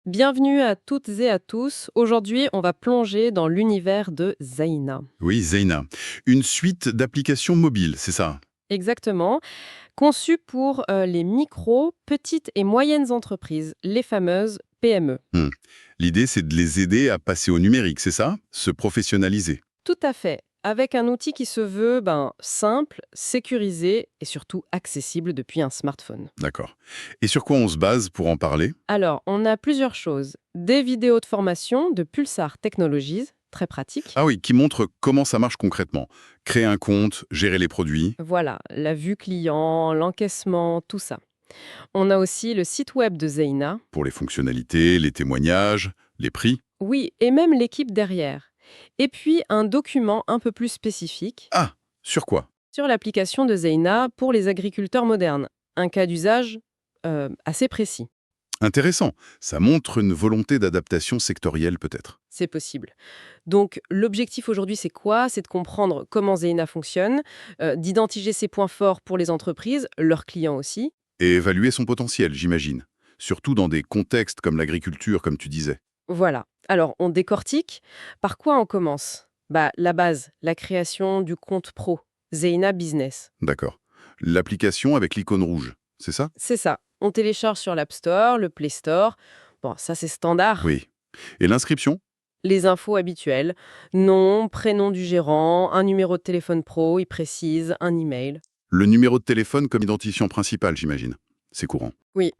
Bienvenue à toutes et à tous. Aujourd'hui, on va plonger dans l'univers de Zaina. Oui, Zeina. Une suite d'applications mobiles, c'est ça? Exactement. Conçue pour les micro, petites et moyennes entreprises, les fameuses PME. Hmm. L'idée, c'est de les aider à passer au numérique, c'est ça? Se professionnaliser. Tout à fait. Avec un outil qui se veut simple, sécurisé et surtout accessible depuis un smartphone. D'accord. Et sur quoi on se base pour en parler? Alors, on a plusieurs choses. Des vidéos de formation de Pulsar Technologies, très pratiques. Ah oui, qui montre comment ça marche concrètement. Créer un compte, gérer les produits. Voilà, la vue client, l'encaissement, tout ça. On a aussi le site web de Zeina. Pour les fonctionnalités, les témoignages, les prix. Oui, et même l'équipe derrière. Et puis un document un peu plus spécifique Ah, sur quoi? sur l'application de Zeina pour les agriculteurs modernes. Un cas d'usage assez précis. Intéressant. Ça montre une volonté d'adaptation sectorielle peut-être. C'est possible. Donc l'objectif aujourd'hui, c'est quoi? C'est de comprendre comment Zeina fonctionne, d'identifier ses points forts pour les entreprises, leurs clients aussi. Et évaluer son potentiel, j'imagine. Surtout dans des contextes comme l'agriculture, comme tu disais. Voilà. Alors, on décortique. Par quoi on commence? La base, la création du compte pro, Zeina Business. D'accord. L'application avec l'icône rouge, c'est ça? C'est ça. On télécharge sur l'App Store, le Play Store. Bon, ça c'est standard. Oui. Et l'inscription? Les infos habituelles. Nom, prénom du gérant, un numéro de téléphone pro, il précise, un email. Le numéro de téléphone comme identifiant principal, j'imagine. C'est courant. Oui.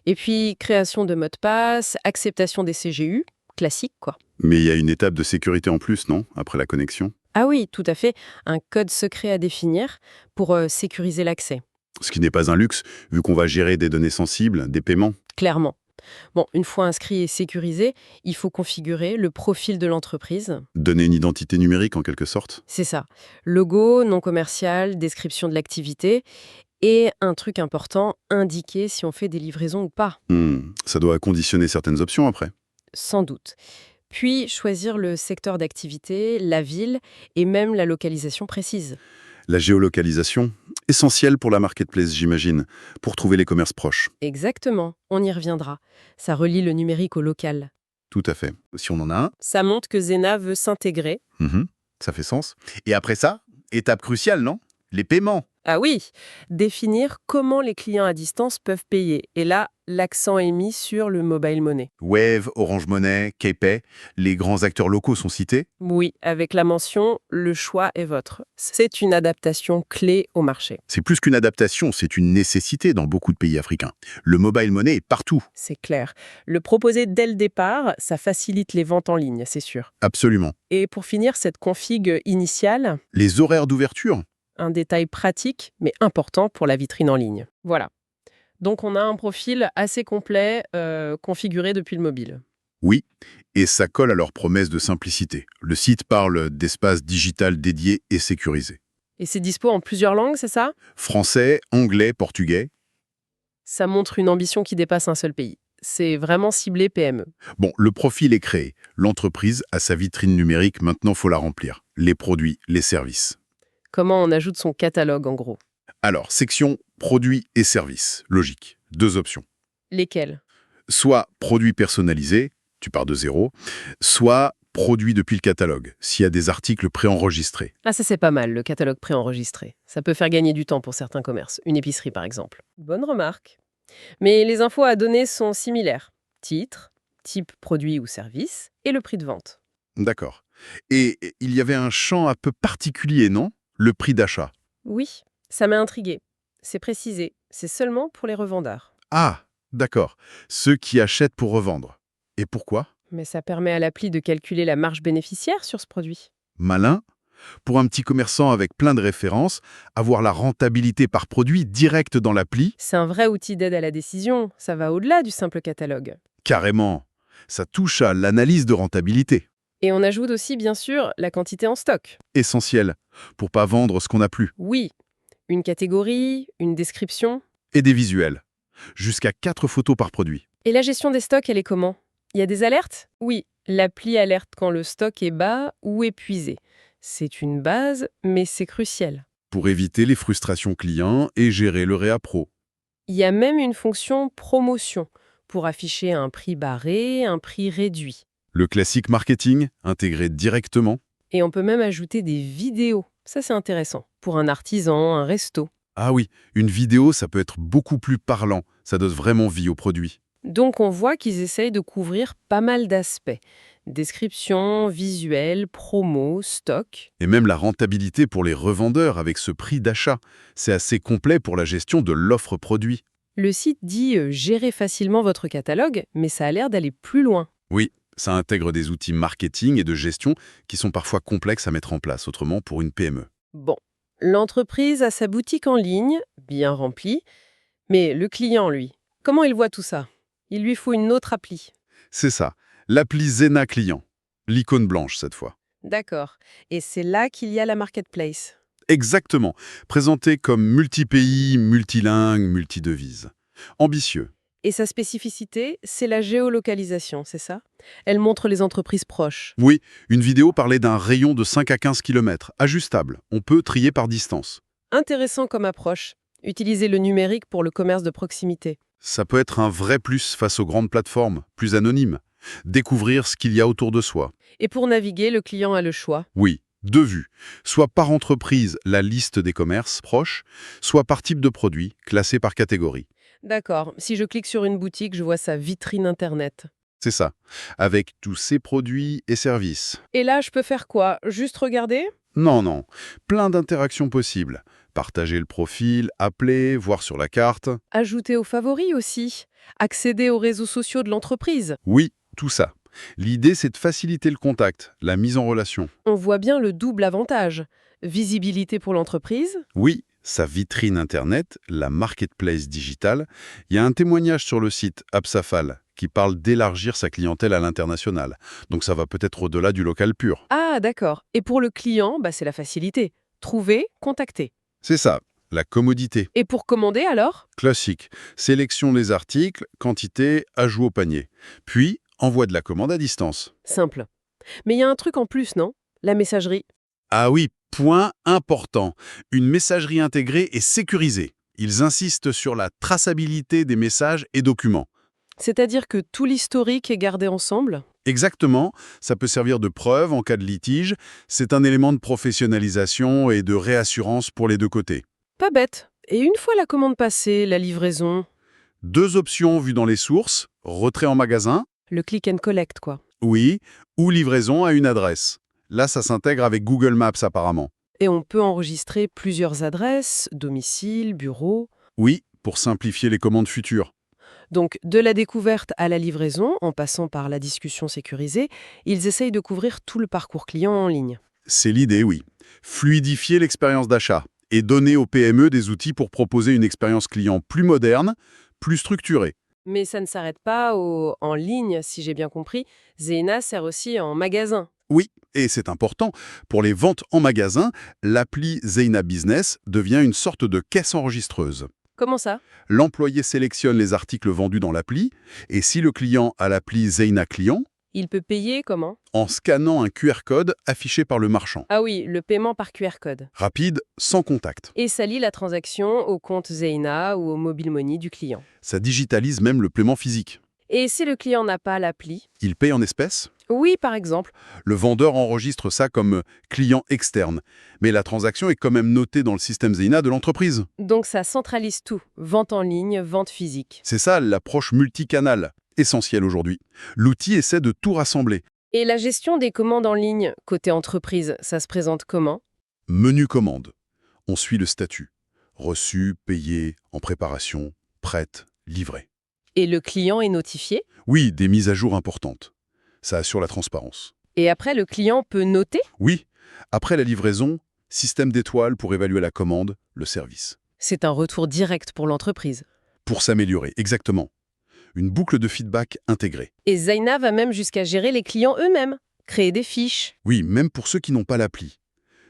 Et puis, création de mot de passe, acceptation des CGU, classique quoi. Mais il y a une étape de sécurité en plus, non? Après la connexion. Ah oui, tout à fait. Un code secret à définir pour sécuriser l'accès. Ce qui n'est pas un luxe, vu qu'on va gérer des données sensibles, des paiements. Clairement. Bon, une fois inscrit et sécurisé, il faut configurer le profil de l'entreprise. Donner une identité numérique en quelque sorte. C'est ça. Logo, nom commercial, description de l'activité et un truc important, indiquer si on fait des livraisons ou pas. Ça doit conditionner certaines options après. Sans doute. Puis choisir le secteur d'activité, la ville et même la localisation précise. La géolocalisation, essentielle pour la marketplace, j'imagine, pour trouver les commerces proches. Exactement, on y reviendra. Ça relie le numérique au local. Tout à fait. Si on en a un, Ça montre que Zena veut s'intégrer. ça fait sens. Et après ça, étape cruciale, non? Les paiements. Ah oui, définir comment les clients à distance peuvent payer. Et là, l'accent est mis sur le mobile money. Wave, Orange Money, KPay, les grands acteurs locaux sont cités. Oui, avec la mention «le choix est votre». C'est une adaptation clé au marché. C'est plus qu'une adaptation, c'est une nécessité dans beaucoup de pays africains. Le mobile money est partout. C'est clair. Le proposer dès le départ, ça facilite les ventes en ligne, c'est sûr. Absolument. Et pour finir, cette config initiale, Les horaires d'ouverture? un détail pratique mais important pour la vitrine en ligne. Voilà. Donc on a un profil assez complet configuré depuis le mobile. Oui, et ça colle à leur promesse de simplicité. Le site parle d'espace digital dédié et sécurisé. Et c'est dispo en plusieurs langues, c'est ça? Français, anglais, portugais. Ça montre une ambition qui dépasse un seul pays. C'est vraiment ciblé PME. Bon, le profil est créé. L'entreprise a sa vitrine numérique, maintenant faut la remplir. Les produits, les services. Comment on ajoute son catalogue en gros? Alors, section produits et services. Logique. Deux options. Lesquels? Soit produits personnalisés, tu pars de zéro, soit produits depuis le catalogue, s'il y a des articles préenregistrés. Ah ça c'est pas mal, le catalogue préenregistré. Ça peut faire gagner du temps pour certains commerces, une épicerie par exemple. Bonne remarque. Mais les infos à donner sont similaires. Titre, type produit ou service, et le prix de vente. D'accord. Et il y avait un champ un peu particulier, non? Le prix d'achat. Oui, ça m'a intrigué. C'est précisé, c'est seulement pour les revendeurs. Ah, d'accord. Ceux qui achètent pour revendre. Et pourquoi? Mais ça permet à l'appli de calculer la marge bénéficiaire sur ce produit. Malin. Pour un petit commerçant avec plein de références, avoir la rentabilité par produit directe dans l'appli, C'est un vrai outil d'aide à la décision, ça va au-delà du simple catalogue. carrément. Ça touche à l'analyse de rentabilité. Et on ajoute aussi, bien sûr, la quantité en stock. Essentiel pour pas vendre ce qu'on n'a plus. Oui, une catégorie, une description. Et des visuels. Jusqu'à 4 photos par produit. Et la gestion des stocks, elle est comment? Il y a des alertes? Oui, l'appli alerte quand le stock est bas ou épuisé. C'est une base, mais c'est crucial. Pour éviter les frustrations clients et gérer le réappro. Il y a même une fonction promotion pour afficher un prix barré, un prix réduit. Le classique marketing, intégré directement. Et on peut même ajouter des vidéos. Ça, c'est intéressant. Pour un artisan, un resto. Ah oui, une vidéo, ça peut être beaucoup plus parlant. Ça donne vraiment vie au produit. Donc on voit qu'ils essayent de couvrir pas mal d'aspects. Description, visuel, promo, stock. Et même la rentabilité pour les revendeurs avec ce prix d'achat. C'est assez complet pour la gestion de l'offre produit. Le site dit gérer facilement votre catalogue, mais ça a l'air d'aller plus loin. Oui, ça intègre des outils marketing et de gestion qui sont parfois complexes à mettre en place, autrement pour une PME. Bon, l'entreprise a sa boutique en ligne, bien remplie, mais le client, lui, comment il voit tout ça? Il lui faut une autre appli. C'est ça, l'appli Zena Client. L'icône blanche cette fois. D'accord. Et c'est là qu'il y a la marketplace. Exactement, présenté comme multi-pays, multilingue, multidevise. Ambitieux. Et sa spécificité, c'est la géolocalisation, c'est ça? Elle montre les entreprises proches. Oui, une vidéo parlait d'un rayon de 5 à 15 km, ajustable. On peut trier par distance. Intéressant comme approche. Utiliser le numérique pour le commerce de proximité. Ça peut être un vrai plus face aux grandes plateformes, plus anonymes. Découvrir ce qu'il y a autour de soi. Et pour naviguer, le client a le choix. Oui, deux vues. Soit par entreprise, la liste des commerces proches, soit par type de produit, classé par catégorie. D'accord. Si je clique sur une boutique, je vois sa vitrine Internet. C'est ça, avec tous ses produits et services. Et là, je peux faire quoi? Juste regarder? Non, non, plein d'interactions possibles. Partager le profil, appeler, voir sur la carte. Ajouter aux favoris aussi. Accéder aux réseaux sociaux de l'entreprise. Oui, tout ça. L'idée, c'est de faciliter le contact, la mise en relation. On voit bien le double avantage. Visibilité pour l'entreprise. Oui, sa vitrine Internet, la marketplace digitale. Il y a un témoignage sur le site Absafal qui parle d'élargir sa clientèle à l'international. Donc ça va peut-être au-delà du local pur. Ah, d'accord. Et pour le client, c'est la facilité. Trouver, contacter. C'est ça, la commodité. Et pour commander alors? Classique. Sélection des articles, quantité, ajout au panier. Puis, envoi de la commande à distance. Simple. Mais il y a un truc en plus, non? La messagerie. Ah oui, point important. Une messagerie intégrée et sécurisée. Ils insistent sur la traçabilité des messages et documents. C'est-à-dire que tout l'historique est gardé ensemble? Exactement, ça peut servir de preuve en cas de litige. C'est un élément de professionnalisation et de réassurance pour les deux côtés. Pas bête. Et une fois la commande passée, la livraison, Deux options vues dans les sources, retrait en magasin, le click and collect, quoi. oui, ou livraison à une adresse. Là, ça s'intègre avec Google Maps apparemment. Et on peut enregistrer plusieurs adresses, domicile, bureau. Oui, pour simplifier les commandes futures. Donc, de la découverte à la livraison, en passant par la discussion sécurisée, ils essayent de couvrir tout le parcours client en ligne. C'est l'idée, oui. Fluidifier l'expérience d'achat et donner aux PME des outils pour proposer une expérience client plus moderne, plus structurée. Mais ça ne s'arrête pas en ligne, si j'ai bien compris. Zena sert aussi en magasin. Oui, et c'est important, pour les ventes en magasin, l'appli Zeina Business devient une sorte de caisse enregistreuse. Comment ça? L'employé sélectionne les articles vendus dans l'appli, et si le client a l'appli Zeina Client, Il peut payer comment? en scannant un QR code affiché par le marchand. Ah oui, le paiement par QR code. Rapide, sans contact. Et ça lie la transaction au compte Zena ou au mobile money du client. Ça digitalise même le paiement physique. Et si le client n'a pas l'appli? Il paye en espèces. Oui, par exemple. Le vendeur enregistre ça comme client externe, mais la transaction est quand même notée dans le système Zeina de l'entreprise. Donc ça centralise tout. Vente en ligne, vente physique. C'est ça l'approche multicanale, essentielle aujourd'hui. L'outil essaie de tout rassembler. Et la gestion des commandes en ligne, côté entreprise, ça se présente comment? Menu commande. On suit le statut. Reçu, payé, en préparation, prête, livrée. Et le client est notifié? Oui, des mises à jour importantes. Ça assure la transparence. Et après, le client peut noter? Oui, après la livraison, système d'étoiles pour évaluer la commande, le service. C'est un retour direct pour l'entreprise. Pour s'améliorer, exactement. Une boucle de feedback intégrée. Et Zena va même jusqu'à gérer les clients eux-mêmes, créer des fiches. Oui, même pour ceux qui n'ont pas l'appli.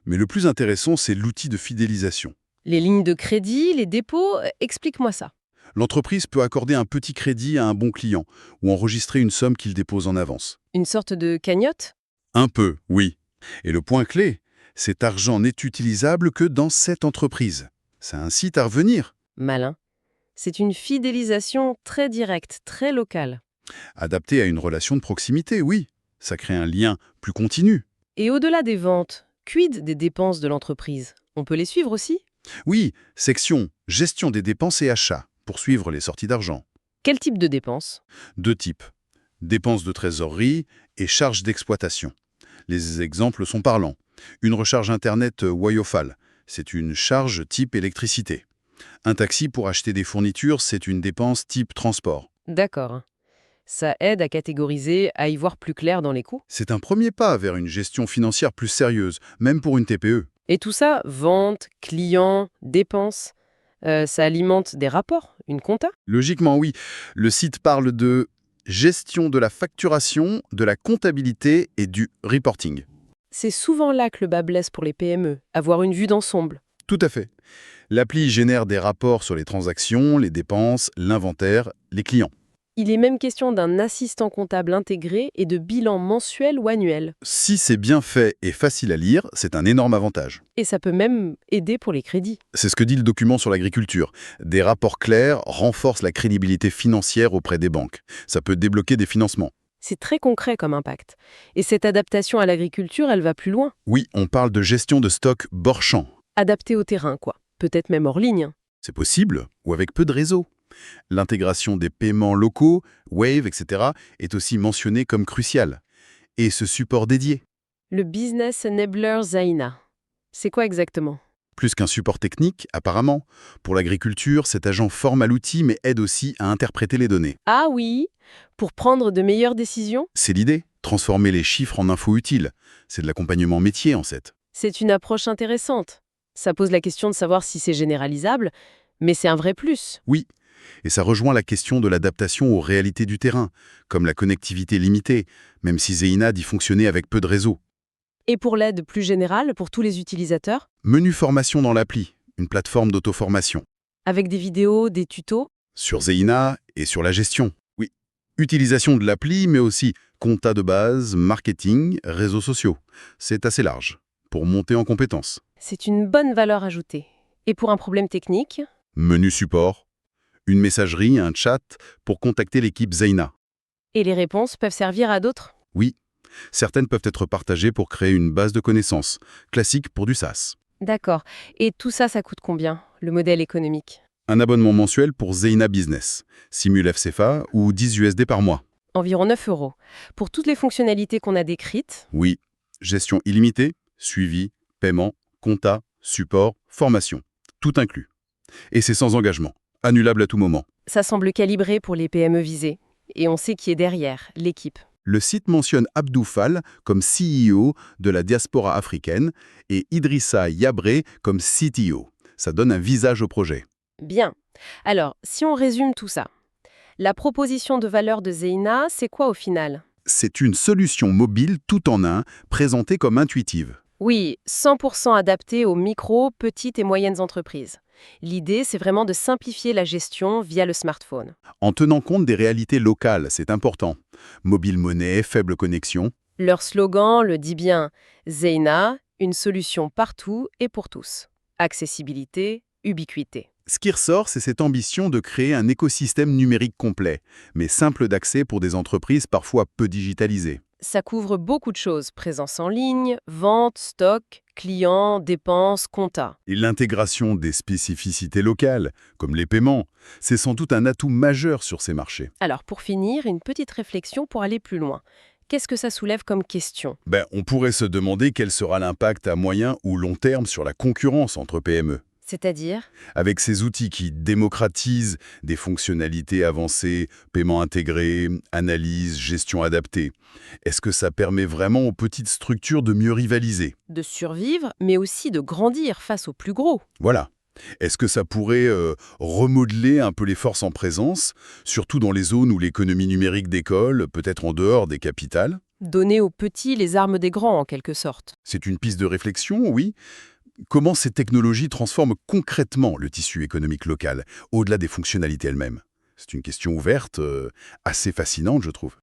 Mais le plus intéressant, c'est l'outil de fidélisation. Les lignes de crédit, les dépôts, explique-moi ça. L'entreprise peut accorder un petit crédit à un bon client ou enregistrer une somme qu'il dépose en avance. Une sorte de cagnotte? Un peu, oui. Et le point clé, cet argent n'est utilisable que dans cette entreprise. C'est un site à revenir. Malin. C'est une fidélisation très directe, très locale. Adapté à une relation de proximité, oui. Ça crée un lien plus continu. Et au-delà des ventes, quid des dépenses de l'entreprise? On peut les suivre aussi? Oui, section gestion des dépenses et achats, pour suivre les sorties d'argent. Quel type de dépenses? Deux types, dépenses de trésorerie et charges d'exploitation. Les exemples sont parlants. Une recharge Internet Wi-Fi, c'est une charge type électricité. Un taxi pour acheter des fournitures, c'est une dépense type transport. D'accord. Ça aide à catégoriser, à y voir plus clair dans les coûts. C'est un premier pas vers une gestion financière plus sérieuse, même pour une TPE. Et tout ça, vente, clients, dépenses, ça alimente des rapports, une compta? Logiquement, oui. Le site parle de gestion de la facturation, de la comptabilité et du reporting. C'est souvent là que le bas blesse pour les PME, avoir une vue d'ensemble. Tout à fait. L'appli génère des rapports sur les transactions, les dépenses, l'inventaire, les clients. Il est même question d'un assistant comptable intégré et de bilan mensuel ou annuel. Si c'est bien fait et facile à lire, c'est un énorme avantage. Et ça peut même aider pour les crédits. C'est ce que dit le document sur l'agriculture. Des rapports clairs renforcent la crédibilité financière auprès des banques. Ça peut débloquer des financements. C'est très concret comme impact. Et cette adaptation à l'agriculture, elle va plus loin. Oui, on parle de gestion de stock bord-champ. Adaptée au terrain, quoi. Peut-être même hors ligne. C'est possible, ou avec peu de réseau. L'intégration des paiements locaux, Wave, etc., est aussi mentionnée comme cruciale. Et ce support dédié, Le Business Enabler Zaina. C'est quoi exactement? plus qu'un support technique, apparemment. Pour l'agriculture, cet agent forme à l'outil mais aide aussi à interpréter les données. Ah oui, pour prendre de meilleures décisions? C'est l'idée, transformer les chiffres en infos utiles. C'est de l'accompagnement métier, en fait. C'est une approche intéressante. Ça pose la question de savoir si c'est généralisable, mais c'est un vrai plus. Oui, et ça rejoint la question de l'adaptation aux réalités du terrain, comme la connectivité limitée, même si Zeina dit fonctionner avec peu de réseau. Et pour l'aide plus générale, pour tous les utilisateurs, Menu formation dans l'appli, une plateforme d'auto-formation. avec des vidéos, des tutos, Sur Zeina et sur la gestion. Oui. Utilisation de l'appli, mais aussi compta de base, marketing, réseaux sociaux. C'est assez large pour monter en compétences. c'est une bonne valeur ajoutée. Et pour un problème technique, Menu support, une messagerie, un chat pour contacter l'équipe Zeina. et les réponses peuvent servir à d'autres? Oui, certaines peuvent être partagées pour créer une base de connaissances, classique pour du SaaS. D'accord. Et tout ça, ça coûte combien, le modèle économique? Un abonnement mensuel pour Zeina Business, Simul FCFA ou 10 USD par mois. Environ 9 euros. Pour toutes les fonctionnalités qu'on a décrites, Oui, gestion illimitée, suivi, paiement, compta, support, formation. Tout inclus. Et c'est sans engagement, annulable à tout moment. ça semble calibré pour les PME visées. Et on sait qui est derrière, l'équipe. Le site mentionne Abdou Fall comme CEO de la diaspora africaine et Idrissa Yabré comme CTO. Ça donne un visage au projet. Bien. Alors, si on résume tout ça, la proposition de valeur de Zeina, c'est quoi au final? C'est une solution mobile tout en un, présentée comme intuitive. Oui, 100% adaptée aux micro, petites et moyennes entreprises. L'idée, c'est vraiment de simplifier la gestion via le smartphone. En tenant compte des réalités locales, c'est important. Mobile monnaie, faible connexion. Leur slogan le dit bien, Zeina, une solution partout et pour tous. Accessibilité, ubiquité. Ce qui ressort, c'est cette ambition de créer un écosystème numérique complet, mais simple d'accès pour des entreprises parfois peu digitalisées. Ça couvre beaucoup de choses, présence en ligne, vente, stock, clients, dépenses, compta. Et l'intégration des spécificités locales, comme les paiements, c'est sans doute un atout majeur sur ces marchés. Alors pour finir, une petite réflexion pour aller plus loin. Qu'est-ce que ça soulève comme question? On pourrait se demander quel sera l'impact à moyen ou long terme sur la concurrence entre PME. C'est-à-dire? Avec ces outils qui démocratisent des fonctionnalités avancées, paiement intégré, analyse, gestion adaptée, est-ce que ça permet vraiment aux petites structures de mieux rivaliser? De survivre, mais aussi de grandir face aux plus gros. Voilà. Est-ce que ça pourrait remodeler un peu les forces en présence, surtout dans les zones où l'économie numérique décolle, peut-être en dehors des capitales? Donner aux petits les armes des grands, en quelque sorte. C'est une piste de réflexion, oui. Comment ces technologies transforment concrètement le tissu économique local, au-delà des fonctionnalités elles-mêmes? C'est une question ouverte, assez fascinante, je trouve.